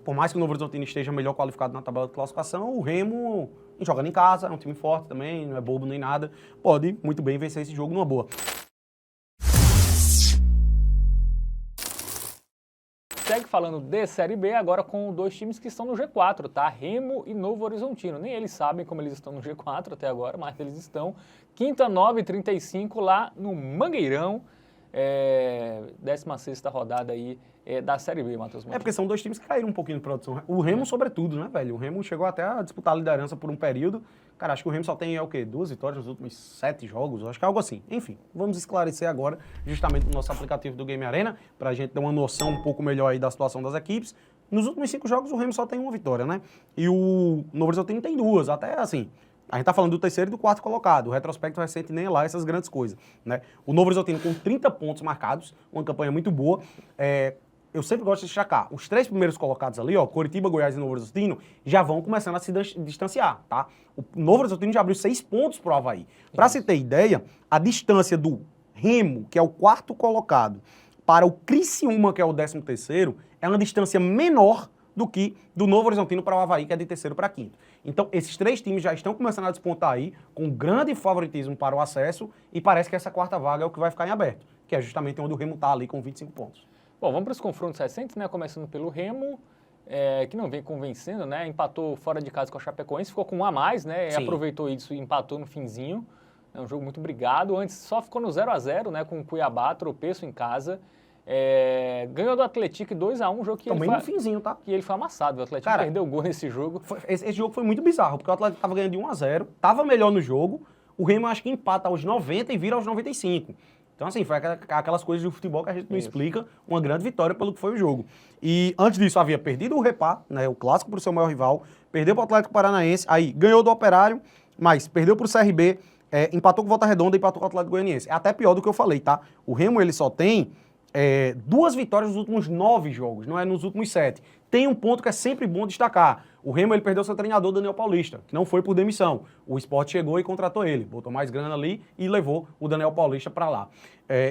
por mais que o Novo Horizontino esteja melhor qualificado na tabela de classificação, o Remo, jogando em casa, é um time forte também, não é bobo nem nada, pode muito bem vencer esse jogo numa boa. Segue falando de Série B, agora com dois times que estão no G4, tá? Remo e Novo Horizontino. Nem eles sabem como eles estão no G4 até agora, mas eles estão. Quinta, 9h35 lá no Mangueirão. 16ª rodada aí da Série B, Matheus. É porque são dois times que caíram um pouquinho de produção. O Remo, sobretudo, né, velho? O Remo chegou até a disputar a liderança por um período. Cara, acho que o Remo só tem, 2 vitórias nos últimos 7 jogos, acho que é algo assim. Enfim, vamos esclarecer agora, justamente no nosso aplicativo do Game Arena, pra gente ter uma noção um pouco melhor aí da situação das equipes. Nos últimos 5 jogos, o Remo só tem uma vitória, né? E o Novo Horizontino tem 2, até assim. A gente tá falando do terceiro e do quarto colocado. O retrospecto recente nem é lá essas grandes coisas, né? O Novo Horizontino com 30 pontos marcados, uma campanha muito boa. Eu sempre gosto de destacar, os 3 primeiros colocados ali, Coritiba, Goiás e Novo Horizontino, já vão começando a se distanciar, tá? O Novo Horizontino já abriu 6 pontos pro Avaí. Para se ter ideia, a distância do Remo, que é o quarto colocado, para o Criciúma, que é o 13º, é uma distância menor do que do Novo Horizontino para o Avaí, que é de terceiro para quinto. Então, esses 3 times já estão começando a despontar aí, com grande favoritismo para o acesso, e parece que essa quarta vaga é o que vai ficar em aberto, que é justamente onde o Remo está ali com 25 pontos. Bom, vamos para os confrontos recentes, né? Começando pelo Remo, que não vem convencendo, né? Empatou fora de casa com a Chapecoense, ficou com 1 a mais, né? Sim. Aproveitou isso e empatou no finzinho. É um jogo muito brigado. Antes só ficou no 0-0, né? Com o Cuiabá, tropeço em casa. Ganhou do Atlético 2-1, um jogo que Também no finzinho, tá? que ele foi amassado. O Atlético perdeu o gol nesse jogo. Esse jogo foi muito bizarro, porque o Atlético estava ganhando de 1-0, estava melhor no jogo, o Remo acho que empata aos 90 e vira aos 95. Então, assim, foi aquelas coisas de futebol que a gente não explica, uma grande vitória pelo que foi o jogo. E antes disso, havia perdido o Repá, né, o clássico para o seu maior rival, perdeu para o Atlético Paranaense, aí ganhou do Operário, mas perdeu para o CRB, empatou com o Volta Redonda e empatou com o Atlético Goianiense. É até pior do que eu falei, tá? O Remo, ele só tem 2 vitórias nos últimos 9 jogos, não é nos últimos 7. Tem um ponto que é sempre bom destacar. O Remo, ele perdeu seu treinador, Daniel Paulista, que não foi por demissão. O Sport chegou e contratou ele, botou mais grana ali e levou o Daniel Paulista para lá.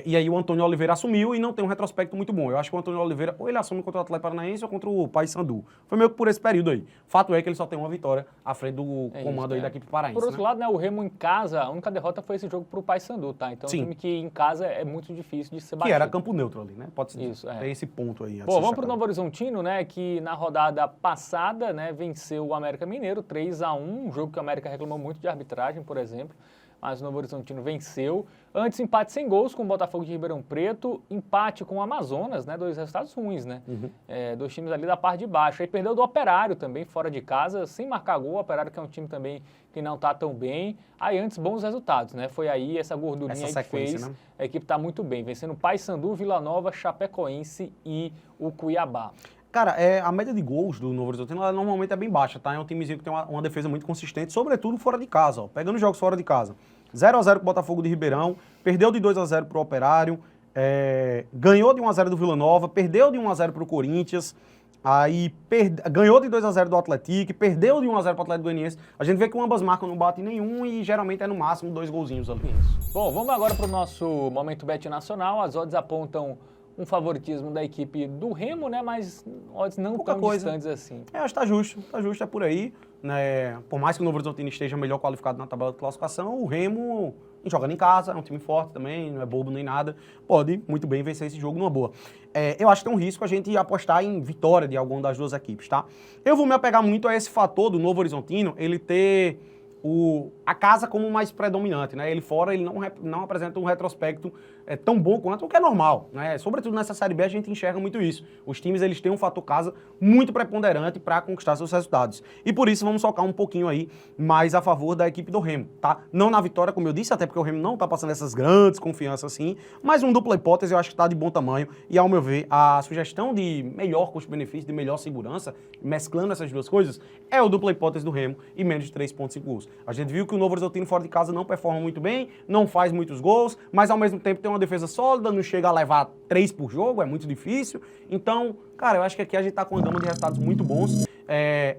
E aí o Antônio Oliveira assumiu e não tem um retrospecto muito bom. Eu acho que o Antônio Oliveira, ou ele assume contra o Atlético Paranaense ou contra o Paysandu. Foi meio que por esse período aí. Fato é que ele só tem uma vitória à frente do comando aí da equipe paraense. Por outro lado, né, o Remo em casa, a única derrota foi esse jogo pro Paysandu, tá? Então, Sim. um time que em casa é muito difícil de ser batido. Que era campo neutro ali, né? Pode ser. Isso, Tem esse ponto aí. Bom, vamos pro Novo Horizontino, né, que na rodada passada, né, venceu o América Mineiro 3-1, um jogo que o América reclamou muito de arbitragem, por exemplo, mas o Novo Horizontino venceu. Antes, empate sem gols com o Botafogo de Ribeirão Preto, empate com o Amazonas, né, 2 resultados ruins, né, 2 times ali da parte de baixo. Aí perdeu do Operário também, fora de casa, sem marcar gol, o Operário que é um time também que não tá tão bem. Aí antes, bons resultados, né, foi aí essa gordurinha aí que fez, né? A equipe tá muito bem, vencendo Paysandu, Vila Nova, Chapecoense e o Cuiabá. Cara, a média de gols do Novo Horizontino ela normalmente é bem baixa, tá? É um timezinho que tem uma defesa muito consistente, sobretudo fora de casa, ó. Pegando jogos fora de casa. 0-0 com o Botafogo de Ribeirão, perdeu de 2-0 pro Operário, ganhou de 1-0 do Vila Nova, perdeu de 1-0 pro Corinthians, aí ganhou de 2-0 do Atlético, perdeu de 1-0 pro Atlético Goianiense. A gente vê que ambas marcas não batem nenhum e geralmente é no máximo 2 golzinhos ali. Bom, vamos agora pro nosso Momento Bet Nacional. As odds apontam um favoritismo da equipe do Remo, né? Mas odds não tão distantes assim. Acho que tá justo, é por aí. Né? Por mais que o Novo Horizontino esteja melhor qualificado na tabela de classificação, o Remo, jogando em casa, é um time forte também, não é bobo nem nada, pode muito bem vencer esse jogo numa boa. Eu acho que tem um risco a gente apostar em vitória de alguma das duas equipes, tá? Eu vou me apegar muito a esse fator do Novo Horizontino, ele ter a casa como mais predominante, né? Ele fora, ele não apresenta um retrospecto tão bom quanto o que é normal, né? Sobretudo nessa Série B a gente enxerga muito isso. Os times, eles têm um fator casa muito preponderante para conquistar seus resultados. E por isso vamos focar um pouquinho aí mais a favor da equipe do Remo, tá? Não na vitória, como eu disse, até porque o Remo não tá passando essas grandes confianças assim, mas um dupla hipótese eu acho que tá de bom tamanho e, ao meu ver, a sugestão de melhor custo-benefício, de melhor segurança, mesclando essas duas coisas, é o dupla hipótese do Remo e menos de 3,5 gols. A gente viu que o Novo Horizontino fora de casa não performa muito bem, não faz muitos gols, mas ao mesmo tempo tem uma defesa sólida, não chega a levar 3 por jogo, é muito difícil. Então, cara, eu acho que aqui a gente tá com uma gama de resultados muito bons.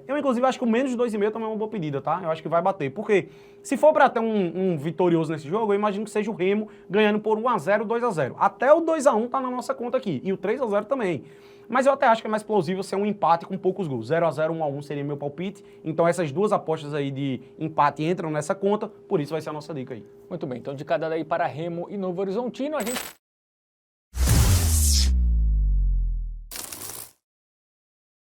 Eu, inclusive, acho que o menos de 2,5 também é uma boa pedida, tá? Eu acho que vai bater. Porque se for pra ter um vitorioso nesse jogo, eu imagino que seja o Remo ganhando por 1-0, 2-0. Até o 2-1 tá na nossa conta aqui. E o 3-0 também. Mas eu até acho que é mais plausível ser um empate com poucos gols. 0-0, 1-1 seria meu palpite. Então essas duas apostas aí de empate entram nessa conta, por isso vai ser a nossa dica aí. Muito bem, então de cada daí para Remo e Novo Horizontino, a gente